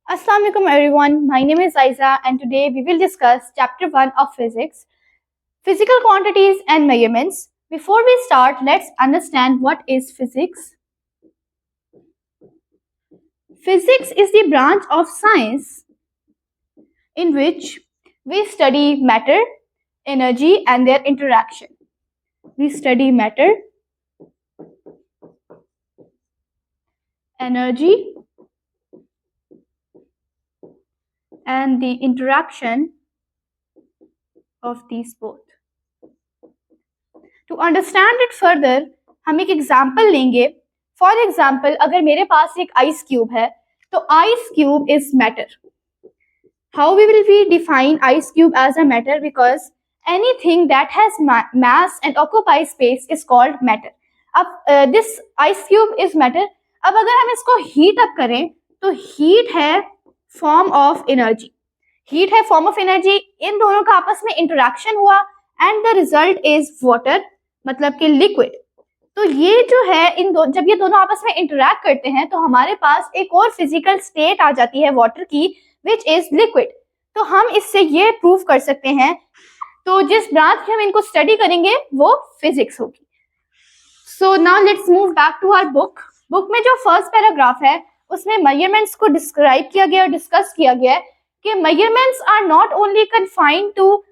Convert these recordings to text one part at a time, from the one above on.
Assalamualaikum everyone, my name is Aiza and today we will discuss chapter 1 of physics, physical quantities and measurements. Before we start, let's understand what is physics. Physics is the branch of science in which we study matter, energy and their interaction. We study matter, energy and the interaction of these both. To understand it further, हम एक example लेंगे. For example, अगर मेरे पास एक ice cube है तो ice cube is matter. How we will we define ice cube as a matter? Because anything that has mass and occupies space is called matter. अब this ice cube is matter. अब अगर हम इसको heat up करें तो heat है form of energy. Heat है form of energy. इन दोनों का आपस में इंटरेक्शन हुआ and the result is water, मतलब कि लिक्विड. तो ये जो है जब ये दोनों आपस में इंटरैक्ट करते हैं तो हमारे पास एक और फिजिकल स्टेट आ जाती है वाटर की, विच इज लिक्विड. तो हम इससे ये प्रूव कर सकते हैं. तो जिस ब्रांच में हम इनको स्टडी करेंगे वो फिजिक्स होगी. So now let's move back to our book. Book में जो फर्स्ट पैराग्राफ है उसमें मेजरमेंट्स को डिस्क्राइब किया गया और डिस्कस किया गया है कि measurements are not only confined to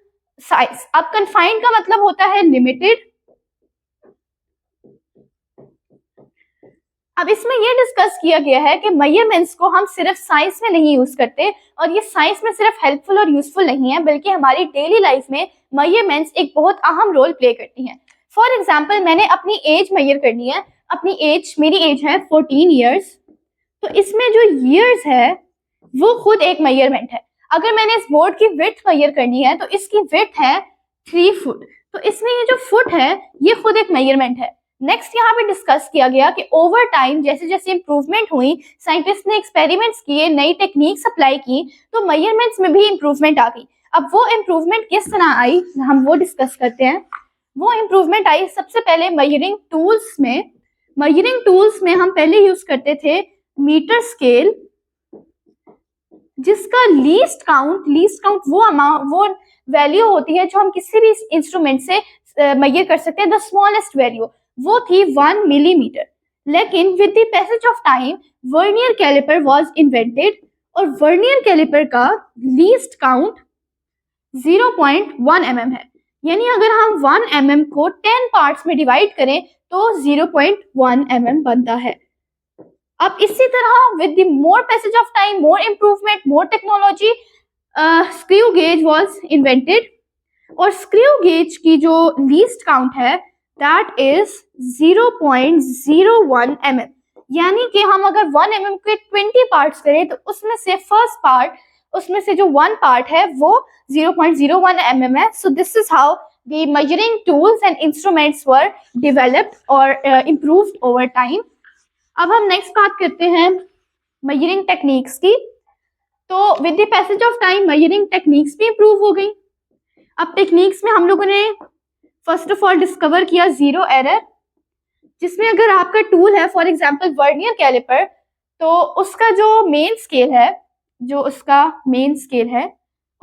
size. अब कन्फाइंड का मतलब होता है लिमिटेड. अब इसमें यह डिस्कस किया गया है कि मेजरमेंट्स को हम सिर्फ साइंस में नहीं यूज करते और ये साइंस में सिर्फ हेल्पफुल और यूजफुल नहीं है, बल्कि हमारी डेली लाइफ में मेजरमेंट्स एक बहुत अहम रोल प्ले करती हैं. फॉर एग्जांपल, मैंने अपनी एज मेजर करनी है. अपनी एज, मेरी एज है 14 इयर्स. तो इसमें जो ईयर्स है वो खुद एक मेजरमेंट है. अगर मैंने इस बोर्ड की विड्थ मेजर करनी है तो इसकी विड्थ है 3 फुट. तो इसमें ये जो फुट है ये खुद एक मेजरमेंट है. नेक्स्ट यहाँ पे डिस्कस किया गया कि ओवर टाइम जैसे जैसे इंप्रूवमेंट हुई, साइंटिस्ट ने एक्सपेरिमेंट्स किए, नई टेक्निक्स अप्लाई की, तो मेजरमेंट्स में भी इंप्रूवमेंट आ गई. अब वो इंप्रूवमेंट किस तरह आई हम वो डिस्कस करते हैं. वो इंप्रूवमेंट आई सबसे पहले मेजरिंग टूल्स में. मेजरिंग टूल्स में हम पहले यूज करते थे मीटर स्केल, जिसका लीस्ट काउंट वो वैल्यू होती है जो हम किसी भी इंस्ट्रूमेंट से मेजर कर सकते हैं. द स्मॉलेस्ट वैल्यू वो थी 1 मिलीमीटर. लेकिन with the passage of time vernier calliper was invented और वर्नियर कैलिपर का लीस्ट काउंट 0.1 mm है. यानी अगर हम 1 mm को 10 पार्ट्स में डिवाइड करें तो 0.1 mm बनता है. अब इसी तरह with the more passage of time, more improvement, more technology, screw gauge was invented और स्क्रू गेज की जो लीस्ट काउंट है दैट इज 0.01 mm. यानी कि हम अगर 1 mm के 20 पार्ट्स करें तो उसमें से फर्स्ट पार्ट, उसमें से जो 1 पार्ट है वो 0.01 mm है. So this is how the measuring tools and instruments were developed और इम्प्रूव्ड ओवर टाइम. अब हम नेक्स्ट बात करते हैं मेजरिंग टेक्निक्स की. तो with the passage of time measuring techniques भी इम्प्रूव हो गई. अब टेक्निक्स में हम लोगों ने फर्स्ट ऑफ ऑल डिस्कवर किया जीरो एरर, जिसमें अगर आपका टूल है फॉर एग्जांपल वर्नियर कैलिपर, तो उसका जो मेन स्केल है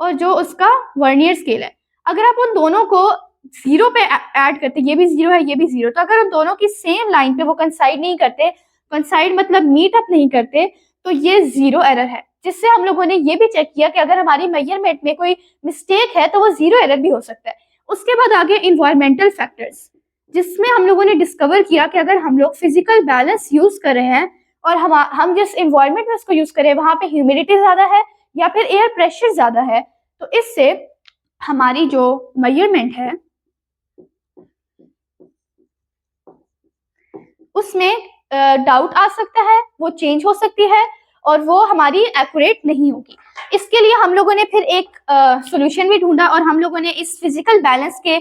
और जो उसका वर्नियर स्केल है, अगर आप उन दोनों को जीरो पे ऐड करते, ये भी जीरो है ये भी जीरो, तो अगर उन दोनों की सेम लाइन पे वो कंसाइड नहीं करते, कंसाइड मतलब मीट अप नहीं करते, तो ये जीरो एरर है. जिससे हम लोगों ने ये भी चेक किया कि अगर हमारी मेजरमेंट में कोई मिस्टेक है तो वो जीरो एरर भी हो सकता है. उसके बाद आगे इन्वायरमेंटल फैक्टर्स, जिसमें हम लोगों ने डिस्कवर किया कि अगर हम लोग फिजिकल बैलेंस यूज कर रहे हैं और हम जिस इन्वायरमेंट में उसको यूज करें वहां पे ह्यूमिडिटी ज्यादा है या फिर एयर प्रेशर ज्यादा है, तो इससे हमारी जो मेजरमेंट है उसमें डाउट आ सकता है, वो चेंज हो सकती है और वो हमारी एक्यूरेट नहीं होगी. इसके लिए हम लोगों ने फिर एक सॉल्यूशन भी ढूंढा और हम लोगों ने इस फिजिकल बैलेंस के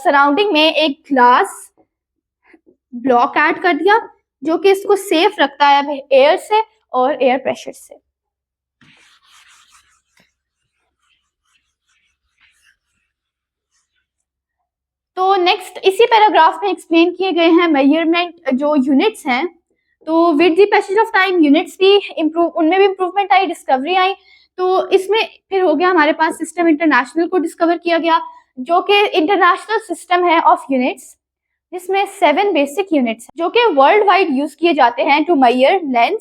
सराउंडिंग में एक ग्लास ब्लॉक ऐड कर दिया जो कि इसको सेफ रखता है एयर से और एयर प्रेशर से. तो नेक्स्ट इसी पैराग्राफ में एक्सप्लेन किए गए हैं मेजरमेंट जो यूनिट्स हैं. तो with the passage of time units भी उनमें भी इम्प्रूवमेंट आई, डिस्कवरी आई। तो इसमें फिर हो गया हमारे पास सिस्टम इंटरनेशनल को डिस्कवर किया गया, जो कि इंटरनेशनल सिस्टम है ऑफ यूनिट्स, जिसमें 7 बेसिक यूनिट्स जो कि वर्ल्ड वाइड यूज किए जाते हैं to measure length,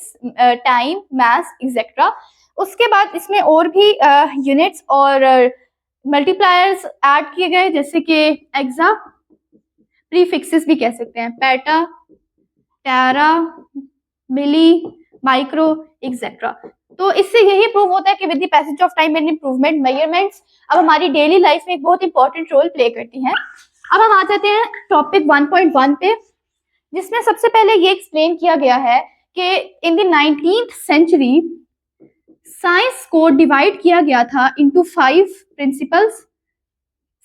time, mass etcetera. उसके बाद इसमें और भी यूनिट्स और मल्टीप्लायर्स ऐड किए गए, जैसे कि एग्जा, प्रीफिक्सेस भी कह सकते हैं, पेटा, टेरा, मिली, माइक्रो एक्सेट्रा। तो इससे यही प्रूव होता है कि with the passage of time and improvement measurements अब हमारी डेली लाइफ में एक बहुत इंपॉर्टेंट रोल प्ले करती हैं। अब हम आ जाते हैं टॉपिक 1.1 पे, जिसमें सबसे पहले ये एक्सप्लेन किया गया है कि in the 19th century science को डिवाइड किया गया था इनटू 5 प्रिंसिपल्स,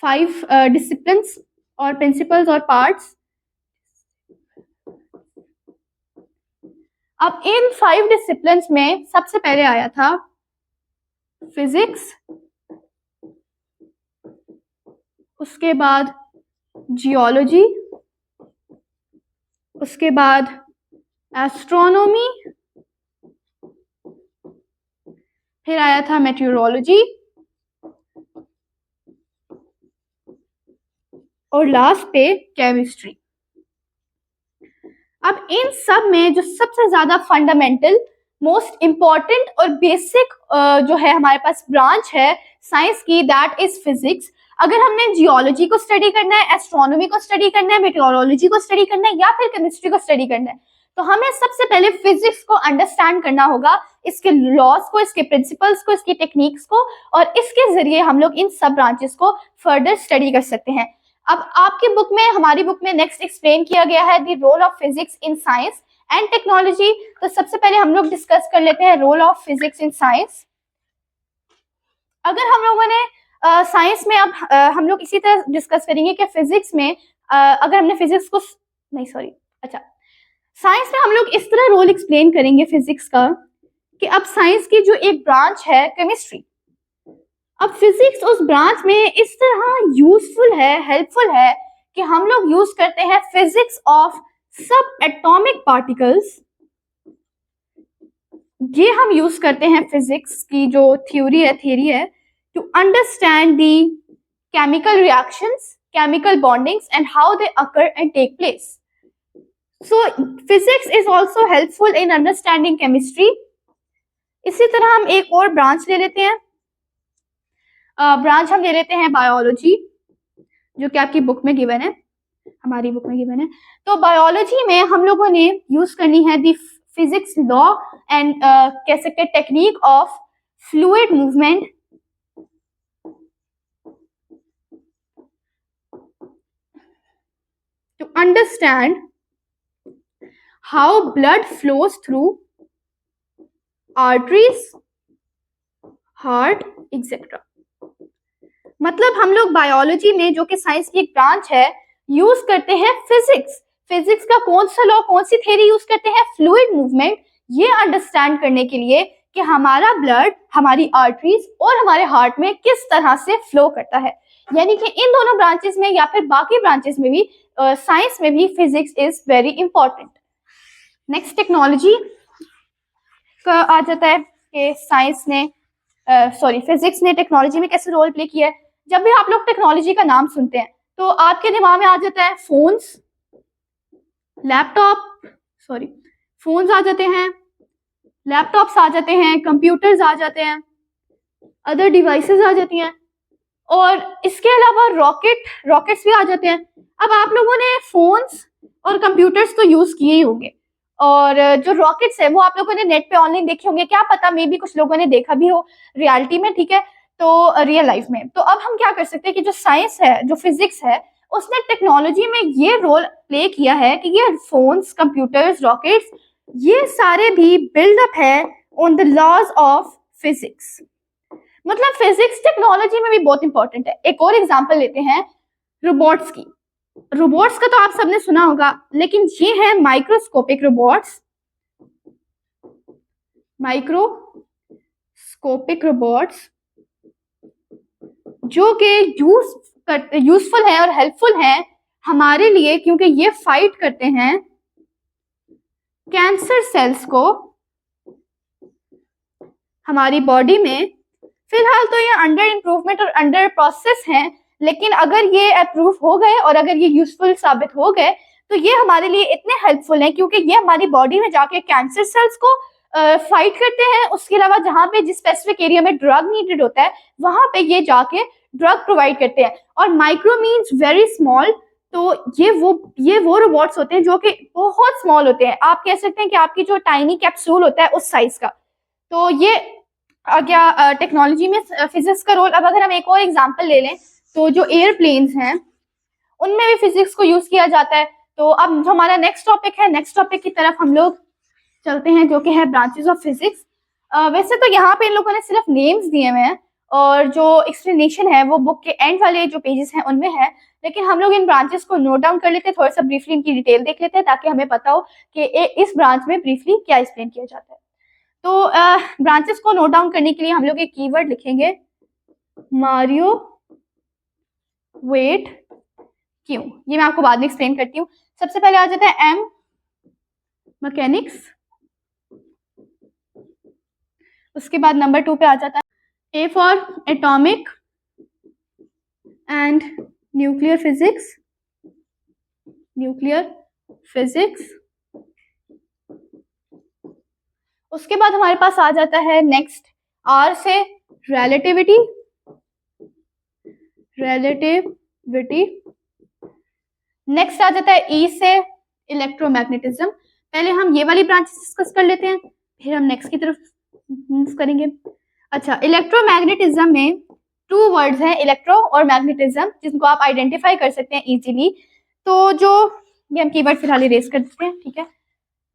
5 डिसिप्लिन्स और प्रिंसिपल्स और पार्ट्स। अब इन 5 डिसिप्लिन्स में सबसे पहले आया था फिजिक्स, उसके बाद जियोलॉजी, उसके बाद एस्ट्रोनॉमी, फिर आया था मेटीरियोलॉजी और लास्ट पे केमिस्ट्री। अब इन सब में जो सबसे ज्यादा फंडामेंटल, मोस्ट इंपॉर्टेंट और बेसिक जो है हमारे पास ब्रांच है साइंस की, दैट इज फिजिक्स। अगर हमने जियोलॉजी को स्टडी करना है, एस्ट्रोनॉमी को स्टडी करना है, मेटीरियोलॉजी को स्टडी करना है या फिर केमिस्ट्री को स्टडी करना है, तो हमें सबसे पहले फिजिक्स को अंडरस्टैंड करना होगा, इसके लॉज को, इसके प्रिंसिपल्स को, इसकी टेक्निक्स को, और इसके जरिए हम लोग इन सब ब्रांचेस को फर्दर स्टडी कर सकते हैं। अब आपकी बुक में, हमारी बुक में नेक्स्ट एक्सप्लेन किया गया है the role of physics in science and technology. तो सबसे पहले हम लोग डिस्कस कर लेते हैं role of physics in science. अगर हम लोगों ने साइंस में अब हम लोग इसी तरह डिस्कस करेंगे कि फिजिक्स में अगर हमने फिजिक्स को साइंस में हम लोग इस तरह रोल एक्सप्लेन करेंगे फिजिक्स का कि अब साइंस की जो एक ब्रांच है केमिस्ट्री, अब फिजिक्स उस ब्रांच में इस तरह यूजफुल है, हेल्पफुल है कि हम लोग यूज करते हैं फिजिक्स ऑफ सब एटॉमिक पार्टिकल्स। ये हम यूज करते हैं फिजिक्स की जो थ्योरी है to understand the chemical reactions, chemical bondings and how they occur and take place. So physics is also helpful in understanding chemistry. इसी तरह हम एक और ब्रांच ले लेते हैं, ब्रांच हम ले लेते हैं बायोलॉजी, जो कि आपकी बुक में गिवन है, हमारी बुक में गिवन है। तो बायोलॉजी में हम लोगों ने यूज करनी है दी फिजिक्स लॉ एंड कह सकते हैं technique of fluid movement, to understand how blood flows through arteries, heart, etc. मतलब हम लोग बायोलॉजी में, जो कि साइंस की एक ब्रांच है, यूज करते हैं फिजिक्स। फिजिक्स का कौन सा लॉ, कौन सी थ्योरी यूज करते हैं? फ्लूइड मूवमेंट, ये अंडरस्टैंड करने के लिए कि हमारा ब्लड हमारी आर्टरीज और हमारे हार्ट में किस तरह से फ्लो करता है। यानी कि इन दोनों ब्रांचेस में या फिर बाकी ब्रांचेस में भी, साइंस में भी physics is very important. Next technology का आ जाता है कि साइंस ने फिजिक्स ने टेक्नोलॉजी में कैसे रोल प्ले किया है। जब भी आप लोग टेक्नोलॉजी का नाम सुनते हैं तो आपके दिमाग में आ जाता है फोन्स, लैपटॉप, फोन्स आ जाते हैं, लैपटॉप्स आ जाते हैं, कंप्यूटर्स आ जाते हैं, अदर डिवाइसेस आ जाती हैं, और इसके अलावा रॉकेट्स भी आ जाते हैं। अब आप लोगों ने फोन्स और कंप्यूटर्स तो यूज किए ही होंगे, और जो रॉकेट्स है वो आप लोगों ने नेट पे ऑनलाइन देखे होंगे, क्या पता मे भी कुछ लोगों ने देखा भी हो रियलिटी में, ठीक है, तो रियल लाइफ में। तो अब हम क्या कर सकते हैं कि जो साइंस है, जो फिजिक्स है, उसने टेक्नोलॉजी में ये रोल प्ले किया है कि ये फोन्स, कंप्यूटर्स, रॉकेट्स, ये सारे भी बिल्डअप है on the laws of physics. मतलब फिजिक्स टेक्नोलॉजी में भी बहुत इंपॉर्टेंट है। एक और एग्जांपल लेते हैं रोबोट्स की। रोबोट्स का तो आप सबने सुना होगा, लेकिन ये है माइक्रोस्कोपिक रोबोट्स। माइक्रोस्कोपिक रोबोट्स जो कि यूजफुल है और हेल्पफुल है हमारे लिए, क्योंकि ये फाइट करते हैं कैंसर सेल्स को हमारी बॉडी में, फिलहाल तो ये अंडर इम्प्रूवमेंट और अंडर प्रोसेस हैं, लेकिन अगर ये अप्रूव हो गए और अगर ये यूजफुल साबित हो गए तो ये हमारे लिए इतने हेल्पफुल हैं क्योंकि ये हमारी बॉडी में जाके कैंसर सेल्स को फाइट करते हैं। उसके अलावा जहाँ पे जिस स्पेसिफिक एरिया में ड्रग नीडेड होता है वहां पे ये जाके ड्रग प्रोवाइड करते हैं। और माइक्रो मीन्स वेरी स्मॉल, तो ये वो रोबोट्स होते हैं जो कि बहुत स्मॉल होते हैं। आप कह सकते हैं कि आपकी जो टाइनी कैप्सूल होता है उस साइज का। तो ये क्या टेक्नोलॉजी में फिजिक्स का रोल। अब अगर हम एक और एग्जांपल ले लें तो जो एयरप्लेन्स हैं उनमें भी फिजिक्स को यूज किया जाता है। तो अब जो हमारा नेक्स्ट टॉपिक है, नेक्स्ट टॉपिक की तरफ हम लोग चलते हैं जो कि है ब्रांचेस ऑफ फिजिक्स। वैसे तो यहाँ पे इन लोगों ने सिर्फ नेम्स दिए हुए हैं और जो एक्सप्लेनेशन है वो बुक के एंड वाले जो पेजेस हैं उनमें है, लेकिन हम लोग इन ब्रांचेस को नोट डाउन कर लेते हैं, थोड़ा सा ब्रीफली इनकी डिटेल देख लेते हैं ताकि हमें पता हो कि इस ब्रांच में ब्रीफली क्या एक्सप्लेन किया जाता है। तो ब्रांचेस को नोट डाउन करने के लिए हम लोग एक कीवर्ड लिखेंगे, मारियो वेट क्यों। ये मैं आपको बाद में एक्सप्लेन करती हूँ। सबसे पहले आ जाता है एम, मैकेनिक्स। उसके बाद नंबर 2 पे आ जाता है A for atomic and nuclear physics, nuclear physics. उसके बाद हमारे पास आ जाता है नेक्स्ट आर से रिलेटिविटी, रिलेटिविटी। नेक्स्ट आ जाता है ई से इलेक्ट्रोमैग्नेटिज्म। पहले हम ये वाली ब्रांच डिस्कस कर लेते हैं, फिर हम नेक्स्ट की तरफ मूव करेंगे। अच्छा, इलेक्ट्रोमैग्नेटिज्म में 2 वर्ड्स हैं, इलेक्ट्रो और मैग्नेटिज्म, जिनको आप आइडेंटिफाई कर सकते हैं इजीली। तो जो ये हम कीवर्ड फिलहाल इरेज कर देते हैं, ठीक है।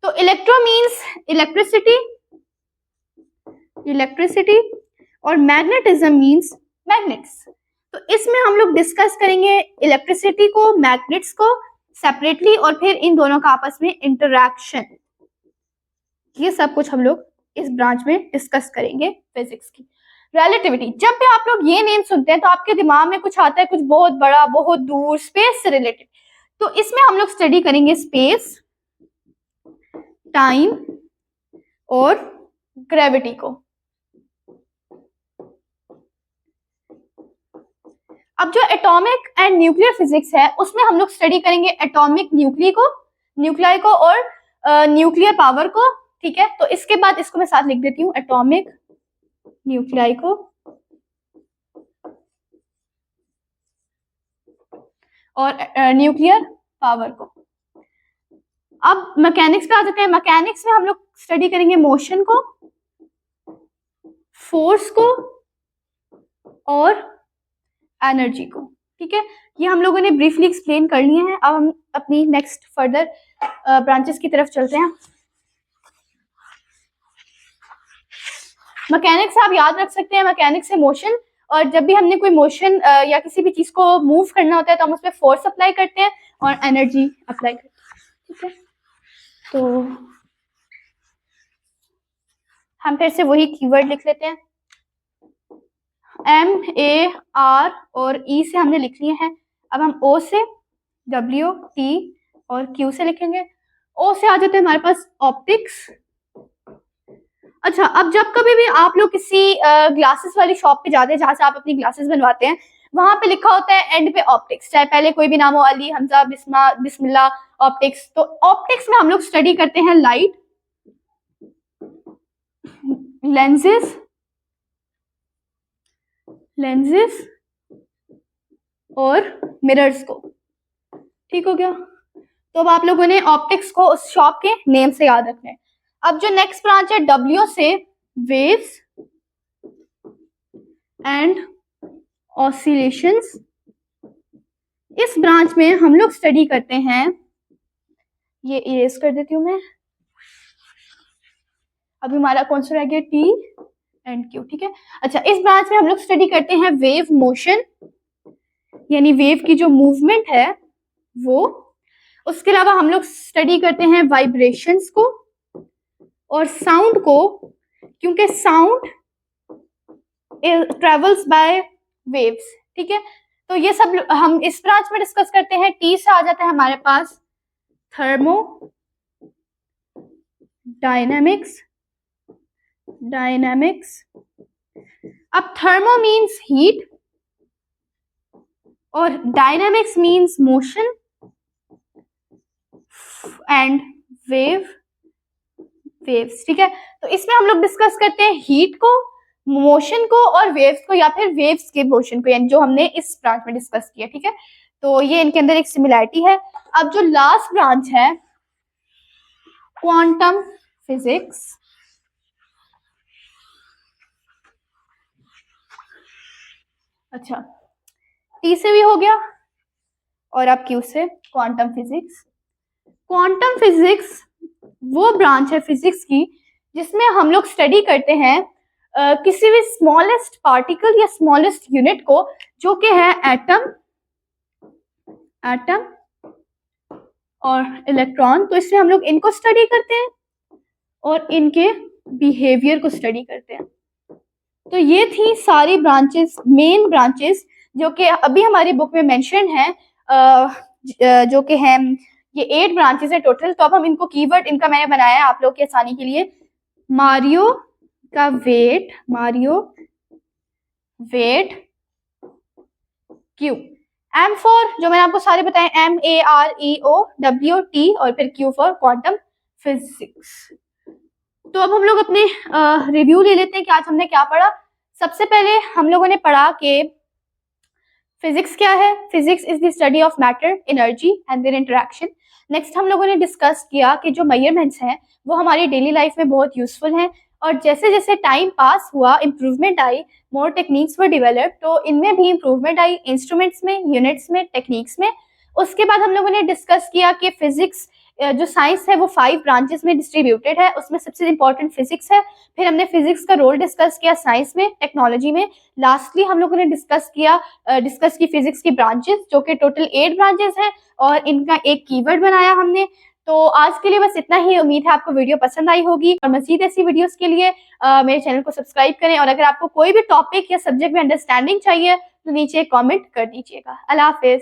तो इलेक्ट्रो मींस इलेक्ट्रिसिटी, इलेक्ट्रिसिटी, और मैग्नेटिज्म मींस मैग्नेट्स। तो इसमें हम लोग डिस्कस करेंगे इलेक्ट्रिसिटी को, मैग्नेट्स को सेपरेटली, और फिर इन दोनों का आपस में इंटरैक्शन। ये सब कुछ हम लोग इस ब्रांच में डिस्कस करेंगे फिजिक्स की। रिलेटिविटी, जब भी आप लोग ये नेम सुनते हैं तो आपके दिमाग में कुछ आता है, कुछ बहुत बड़ा, बहुत दूर, स्पेस से रिलेटेड। तो इसमें हम लोग स्टडी करेंगे स्पेस, टाइम और ग्रेविटी को। अब जो एटॉमिक एंड न्यूक्लियर फिजिक्स है उसमें हम लोग स्टडी करेंगे एटॉमिक न्यूक्लियाई को और न्यूक्लियर पावर को, ठीक है। तो इसके बाद इसको मैं साथ लिख देती हूँ, एटॉमिक न्यूक्लियाई को और न्यूक्लियर पावर को। अब मैकेनिक्स पे आ जाते हैं। मैकेनिक्स में हम लोग स्टडी करेंगे मोशन को, फोर्स को और एनर्जी को, ठीक है। ये हम लोगों ने ब्रीफली एक्सप्लेन कर लिए हैं। अब हम अपनी नेक्स्ट फर्दर ब्रांचेस की तरफ चलते हैं। मैकेनिक्स आप याद रख सकते हैं, मैकेनिक्स से मोशन, और जब भी हमने कोई मोशन या किसी भी चीज को मूव करना होता है तो हम उस पर फोर्स अप्लाई करते हैं और एनर्जी अप्लाई करते हैं, ठीक है। तो हम फिर से वही कीवर्ड लिख लेते हैं, एम, ए, आर और ई से हमने लिख लिए हैं। अब हम ओ से, डब्ल्यू, टी और क्यू से लिखेंगे। ओ से आ जाते हैं हमारे पास ऑप्टिक्स। अच्छा, अब जब कभी भी आप लोग किसी ग्लासेस वाली शॉप पे जाते हैं जहां से आप अपनी ग्लासेस बनवाते हैं, वहां पे लिखा होता है एंड पे ऑप्टिक्स, चाहे पहले कोई भी नाम हो, अली, हमजा, बिस्मा, बिस्मिल्ला, ऑप्टिक्स। तो ऑप्टिक्स में हम लोग स्टडी करते हैं लाइट, लेंसेज और मिरर्स को, ठीक हो गया। तो अब आप लोगों ने ऑप्टिक्स को उस शॉप के नेम से याद रखना है। अब जो नेक्स्ट ब्रांच है डब्ल्यू से, वेव्स एंड ऑसिलेशंस। इस ब्रांच में हम लोग स्टडी करते हैं, ये इरेज कर देती हूं मैं, अभी हमारा कौन सा रह गया, टी एंड क्यू, ठीक है। अच्छा, इस ब्रांच में हम लोग स्टडी करते हैं वेव मोशन, यानी वेव की जो मूवमेंट है वो। उसके अलावा हम लोग स्टडी करते हैं वाइब्रेशंस को और साउंड को, क्योंकि साउंड ट्रेवल्स बाय वेव्स, ठीक है। तो ये सब हम इस ब्रांच में डिस्कस करते हैं। टी से आ जाता है हमारे पास थर्मो डायनेमिक्स, अब थर्मो मीन्स हीट और dynamics means motion and waves, ठीक है। तो इसमें हम लोग डिस्कस करते हैं हीट को, मोशन को और वेव्स को, या फिर वेव्स के मोशन को, यानी जो हमने इस ब्रांच में डिस्कस किया, ठीक है। तो ये इनके अंदर एक सिमिलैरिटी है। अब जो लास्ट ब्रांच है क्वांटम फिजिक्स, अच्छा टी से भी हो गया और अब क्यू से क्वांटम फिजिक्स। क्वांटम फिजिक्स वो ब्रांच है फिजिक्स की जिसमें हम लोग स्टडी करते हैं किसी भी स्मॉलेस्ट पार्टिकल या स्मॉलेस्ट यूनिट को, जो कि है एटम और इलेक्ट्रॉन। तो इसमें हम लोग इनको स्टडी करते हैं और इनके बिहेवियर को स्टडी करते हैं। तो ये थी सारी ब्रांचेस, मेन ब्रांचेस जो कि अभी हमारी बुक में मेंशन है, जो कि है ये 8 ब्रांचेस है टोटल। तो अब हम इनको कीवर्ड इनका मैंने बनाया है आप लोग की आसानी के लिए। मारियो का वेट, क्यू, एम फॉर जो मैंने आपको सारे बताए, MAREOWT और फिर क्यू फॉर क्वांटम फिजिक्स। तो अब हम लोग अपने रिव्यू ले लेते हैं कि आज हमने क्या पढ़ा। सबसे पहले हम लोगों ने पढ़ा कि फिजिक्स क्या है। Physics is the study of matter, energy and there interaction. Next हम लोगों ने डिस्कस किया कि जो मेजरमेंट्स हैं वो हमारी डेली लाइफ में बहुत यूजफुल हैं, और जैसे जैसे टाइम पास हुआ improvement I, more techniques were develop, तो इनमें भी इम्प्रूवमेंट आई, इंस्ट्रूमेंट्स में, यूनिट्स में, टेक्निक्स में। उसके बाद हम लोगों ने डिस्कस किया कि फिजिक्स जो साइंस है वो 5 ब्रांचेस में डिस्ट्रीब्यूटेड है, उसमें सबसे इंपॉर्टेंट फिजिक्स है। फिर हमने फिजिक्स का रोल डिस्कस किया साइंस में, टेक्नोलॉजी में। लास्टली हम लोगों ने डिस्कस की फिजिक्स की ब्रांचेस, जो कि टोटल 8 ब्रांचेस हैं, और इनका एक कीवर्ड बनाया हमने। तो आज के लिए बस इतना ही। उम्मीद है आपको वीडियो पसंद आई होगी, और मजीद ऐसी वीडियोस के लिए मेरे चैनल को सब्सक्राइब करें, और अगर आपको कोई भी टॉपिक या सब्जेक्ट में अंडरस्टैंडिंग चाहिए तो नीचे कमेंट कर दीजिएगा। अल्लाह हाफिज।